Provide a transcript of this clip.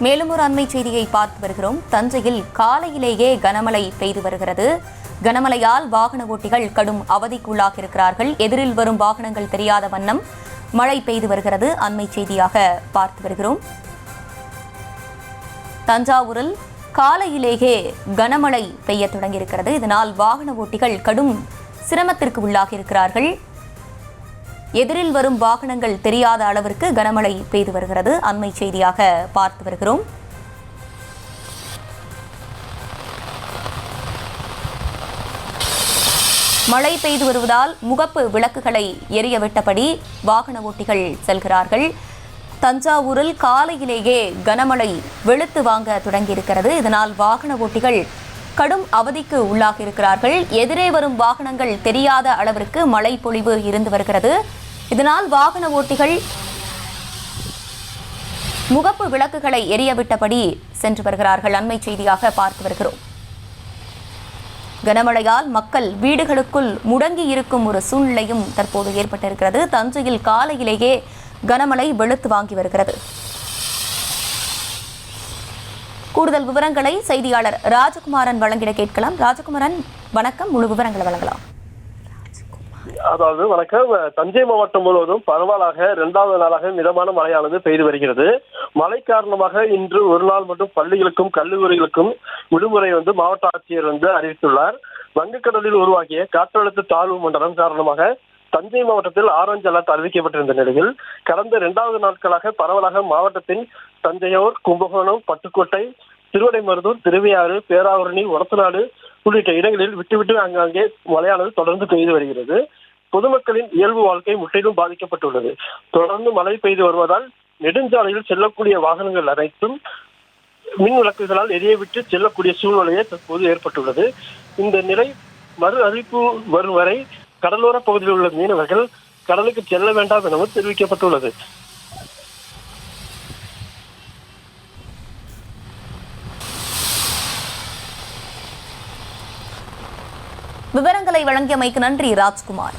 மேலும் ஒரு அண்மை செய்தியை பார்த்து வருகிறோம். தஞ்சையில் காலையிலேயே கனமழை பெய்து வருகிறது. கனமழையால் வாகன ஓட்டிகள் கடும் அவதிக்குள்ளாக இருக்கிறார்கள். எதிரில் வரும் வாகனங்கள் தெரியாத வண்ணம் மழை பெய்து வருகிறது. அண்மை செய்தியாக பார்த்து வருகிறோம். தஞ்சாவூரில் காலையிலேயே கனமழை பெய்ய தொடங்கியிருக்கிறது. இதனால் வாகன ஓட்டிகள் கடும் சிரமத்திற்கு உள்ளாகி இருக்கிறார்கள். எதிரில் வரும் வாகனங்கள் தெரியாத அளவிற்கு கனமழை பெய்து வருகிறது. அண்மை செய்தியாக பார்த்து வருகிறோம். மழை பெய்து வருவதால் முகப்பு விளக்குகளை எரிய விட்டபடி வாகன ஓட்டிகள் செல்கிறார்கள். தஞ்சாவூரில் காலையிலேயே கனமழை வெளுத்து வாங்க தொடங்கியிருக்கிறது. இதனால் வாகன ஓட்டிகள் கடும் அவதிக்கு உள்ளாகி இருக்கிறார்கள். எதிரே வரும் வாகனங்கள் தெரியாத அளவிற்கு மழை பொழிவு இருந்து வருகிறது. இதனால் வாகன ஓட்டிகள் முகப்பு விளக்குகளை எரியவிட்டபடி சென்று வருகிறார்கள். அண்மை செய்தியாக பார்த்து வருகிறோம். கனமழையால் மக்கள் வீடுகளுக்குள் முடங்கி இருக்கும் ஒரு சூழ்நிலையும் தற்போது ஏற்பட்டிருக்கிறது. தஞ்சையில் காலையிலேயே கனமழை வெளுத்து வாங்கி வருகிறது. கூடுதல் விவரங்களை செய்தியாளர் ராஜகுமாரன் வழங்கிட கேட்கலாம். ராஜகுமாரன், வணக்கம். முழு விவரங்களை வழங்கலாம். அதாவது வணக்கம். தஞ்சை மாவட்டம் முழுவதும் பரவலாக 2வது நாளாக மிதமான மழையானது பெய்து வருகிறது. மழை காரணமாக இன்று ஒரு நாள் மட்டும் பள்ளிகளுக்கும் கல்லூரிகளுக்கும் விடுமுறை மாவட்ட ஆட்சியர் அறிவித்துள்ளார். வங்கக்கடலில் உருவாகிய காற்றழுத்த தாழ்வு மண்டலம் காரணமாக தஞ்சை மாவட்டத்தில் ஆரஞ்சு அலர்ட் அறிவிக்கப்பட்டிருந்த நிலையில் கடந்த 2வது நாட்களாக பரவலாக மாவட்டத்தின் தஞ்சையூர், கும்பகோணம், பட்டுக்கோட்டை, திருவிடைமருதூர், திருவையாறு, பேராவூரணி, ஒரத்தநாடு உள்ளிட்ட இடங்களில் விட்டு அங்கங்கே மழையானது தொடர்ந்து பெய்து வருகிறது. பொதுமக்களின் இயல்பு வாழ்க்கை முற்றிலும் பாதிக்கப்பட்டுள்ளது. தொடர்ந்து மழை பெய்து வருவதால் நெடுஞ்சாலையில் செல்லக்கூடிய வாகனங்கள் அனைத்தும் மின் விளக்குகளால் எரியவிட்டு செல்லக்கூடிய சூழ்நிலையே தற்போது ஏற்பட்டுள்ளது. இந்த நிலை மறு அறிவிப்பு வரும் வரை கடலோர பகுதியில் உள்ள மீனவர்கள் கடலுக்கு செல்ல வேண்டாம் எனவும் தெரிவிக்கப்பட்டுள்ளது. விவரங்களை வழங்கியமைக்கு நன்றி ராஜ்குமார்.